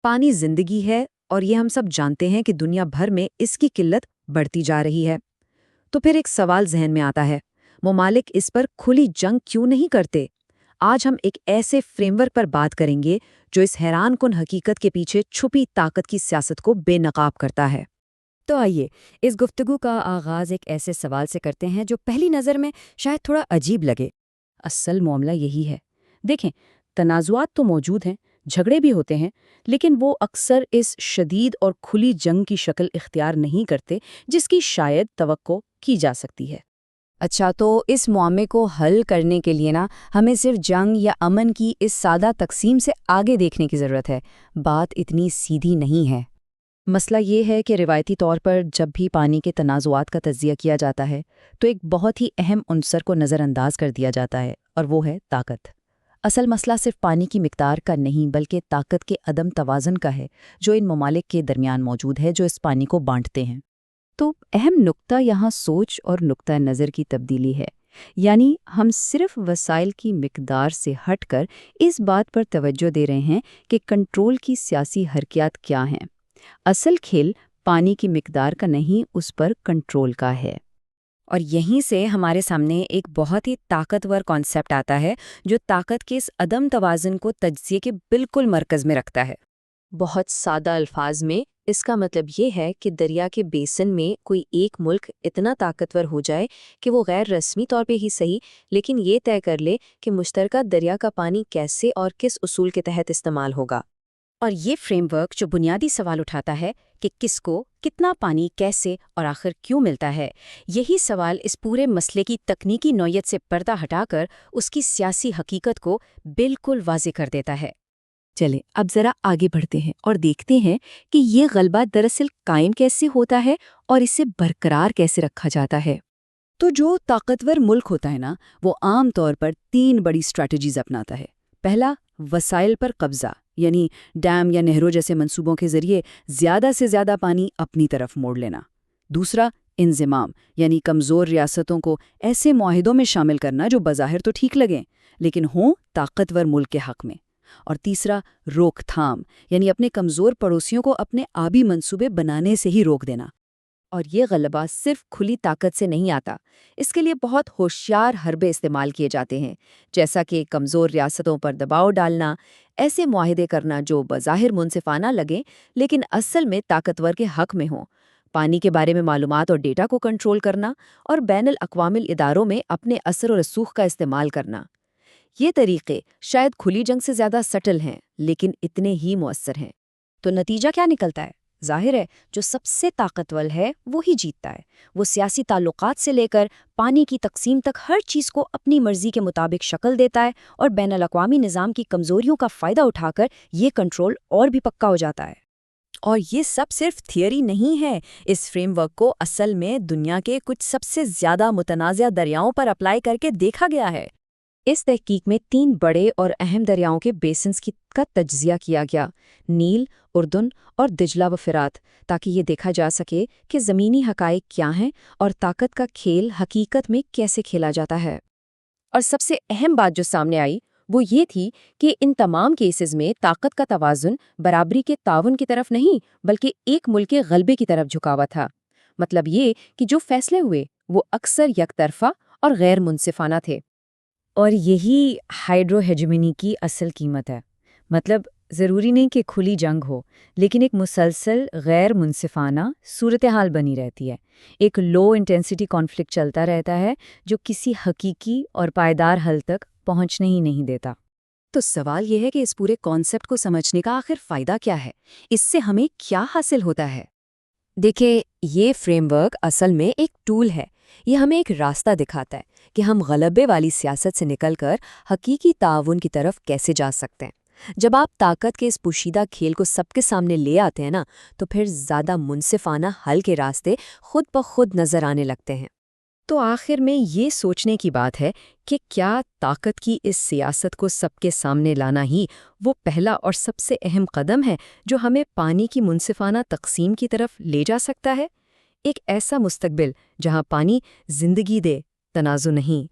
پانی زندگی ہے اور یہ ہم سب جانتے ہیں کہ دنیا بھر میں اس کی قلت بڑھتی جا رہی ہے۔ تو پھر ایک سوال ذہن میں آتا ہے، ممالک اس پر کھلی جنگ کیوں نہیں کرتے؟ آج ہم ایک ایسے فریم ورک پر بات کریں گے جو اس حیران کن حقیقت کے پیچھے چھپی طاقت کی سیاست کو بے نقاب کرتا ہے۔ تو آئیے اس گفتگو کا آغاز ایک ایسے سوال سے کرتے ہیں جو پہلی نظر میں شاید تھوڑا عجیب لگے۔ اصل معاملہ یہی ہے۔ دیکھیں، تنازعات تو موجود ہیں، جھگڑے بھی ہوتے ہیں، لیکن وہ اکثر اس شدید اور کھلی جنگ کی شکل اختیار نہیں کرتے جس کی شاید توقع کی جا سکتی ہے۔ اچھا، تو اس معاملے کو حل کرنے کے لیے ہمیں صرف جنگ یا امن کی اس سادہ تقسیم سے آگے دیکھنے کی ضرورت ہے۔ بات اتنی سیدھی نہیں ہے۔ مسئلہ یہ ہے کہ روایتی طور پر جب بھی پانی کے تنازعات کا تجزیہ کیا جاتا ہے تو ایک بہت ہی اہم عنصر کو نظر انداز کر دیا جاتا ہے، اور وہ ہے طاقت۔ اصل مسئلہ صرف پانی کی مقدار کا نہیں بلکہ طاقت کے عدم توازن کا ہے جو ان ممالک کے درمیان موجود ہے جو اس پانی کو بانٹتے ہیں۔ تو اہم نقطہ یہاں سوچ اور نقطہ نظر کی تبدیلی ہے، یعنی ہم صرف وسائل کی مقدار سے ہٹ کر اس بات پر توجہ دے رہے ہیں کہ کنٹرول کی سیاسی حرکیات کیا ہیں۔ اصل کھیل پانی کی مقدار کا نہیں، اس پر کنٹرول کا ہے۔ اور یہیں سے ہمارے سامنے ایک بہت ہی طاقتور کانسیپٹ آتا ہے جو طاقت کے اس عدم توازن کو تجزیے کے بالکل مرکز میں رکھتا ہے۔ بہت سادہ الفاظ میں اس کا مطلب یہ ہے کہ دریا کے بیسن میں کوئی ایک ملک اتنا طاقتور ہو جائے کہ وہ غیر رسمی طور پہ ہی صحیح لیکن یہ طے کر لے کہ مشترکہ دریا کا پانی کیسے اور کس اصول کے تحت استعمال ہوگا۔ اور یہ فریم ورک جو بنیادی سوال اٹھاتا ہے کہ کس کو کتنا پانی کیسے اور آخر کیوں ملتا ہے، یہی سوال اس پورے مسئلے کی تکنیکی نوعیت سے پردہ ہٹا کر اس کی سیاسی حقیقت کو بالکل واضح کر دیتا ہے۔ چلیں اب ذرا آگے بڑھتے ہیں اور دیکھتے ہیں کہ یہ غلبہ دراصل قائم کیسے ہوتا ہے اور اسے برقرار کیسے رکھا جاتا ہے۔ تو جو طاقتور ملک ہوتا ہے وہ عام طور پر 3 بڑی اسٹریٹجیز اپناتا ہے۔ پہلا، وسائل پر قبضہ، یعنی ڈیم یا نہروں جیسے منصوبوں کے ذریعے زیادہ سے زیادہ پانی اپنی طرف موڑ لینا۔ دوسرا، انضمام، یعنی کمزور ریاستوں کو ایسے معاہدوں میں شامل کرنا جو بظاہر تو ٹھیک لگیں لیکن ہوں طاقتور ملک کے حق میں۔ اور تیسرا، روک تھام، یعنی اپنے کمزور پڑوسیوں کو اپنے آبی منصوبے بنانے سے ہی روک دینا۔ اور یہ غلبہ صرف کھلی طاقت سے نہیں آتا، اس کے لیے بہت ہوشیار حربے استعمال کیے جاتے ہیں، جیسا کہ کمزور ریاستوں پر دباؤ ڈالنا، ایسے معاہدے کرنا جو بظاہر منصفانہ لگیں لیکن اصل میں طاقتور کے حق میں ہوں، پانی کے بارے میں معلومات اور ڈیٹا کو کنٹرول کرنا اور بین الاقوامی اداروں میں اپنے اثر و رسوخ کا استعمال کرنا۔ یہ طریقے شاید کھلی جنگ سے زیادہ سٹل ہیں لیکن اتنے ہی مؤثر ہیں۔ تو نتیجہ کیا نکلتا ہے؟ ظاہر ہے جو سب سے طاقتور ہے وہی جیتتا ہے۔ وہ سیاسی تعلقات سے لے کر پانی کی تقسیم تک ہر چیز کو اپنی مرضی کے مطابق شکل دیتا ہے، اور بین الاقوامی نظام کی کمزوریوں کا فائدہ اٹھا کر یہ کنٹرول اور بھی پکا ہو جاتا ہے۔ اور یہ سب صرف تھیوری نہیں ہے، اس فریم ورک کو اصل میں دنیا کے کچھ سب سے زیادہ متنازع دریاؤں پر اپلائی کر کے دیکھا گیا ہے۔ اس تحقیق میں 3 بڑے اور اہم دریاؤں کے بیسنز کا تجزیہ کیا گیا، نیل، اردن اور دجلہ و فرات، تاکہ یہ دیکھا جا سکے کہ زمینی حقائق کیا ہیں اور طاقت کا کھیل حقیقت میں کیسے کھیلا جاتا ہے۔ اور سب سے اہم بات جو سامنے آئی وہ یہ تھی کہ ان تمام کیسز میں طاقت کا توازن برابری کے تعاون کی طرف نہیں بلکہ ایک ملک کے غلبے کی طرف جھکا ہوا تھا۔ مطلب یہ کہ جو فیصلے ہوئے وہ اکثر یک طرفہ اور غیر منصفانہ تھے۔ اور یہی ہائیڈرو ہیجمنی کی اصل قیمت ہے۔ مطلب ضروری نہیں کہ کھلی جنگ ہو، لیکن ایک مسلسل غیر منصفانہ صورتحال بنی رہتی ہے، ایک لو انٹینسٹی کانفلکٹ چلتا رہتا ہے جو کسی حقیقی اور پائیدار حل تک پہنچنے ہی نہیں دیتا۔ تو سوال یہ ہے کہ اس پورے کانسیپٹ کو سمجھنے کا آخر فائدہ کیا ہے؟ اس سے ہمیں کیا حاصل ہوتا ہے؟ دیکھیں، یہ فریم ورک اصل میں ایک ٹول ہے۔ یہ ہمیں ایک راستہ دکھاتا ہے کہ ہم غلبے والی سیاست سے نکل کر حقیقی تعاون کی طرف کیسے جا سکتے ہیں۔ جب آپ طاقت کے اس پوشیدہ کھیل کو سب کے سامنے لے آتے ہیں تو پھر زیادہ منصفانہ حل کے راستے خود بخود نظر آنے لگتے ہیں۔ تو آخر میں یہ سوچنے کی بات ہے کہ کیا طاقت کی اس سیاست کو سب کے سامنے لانا ہی وہ پہلا اور سب سے اہم قدم ہے جو ہمیں پانی کی منصفانہ تقسیم کی طرف لے جا سکتا ہے؟ ایک ایسا مستقبل جہاں پانی زندگی دے، تنازع نہیں۔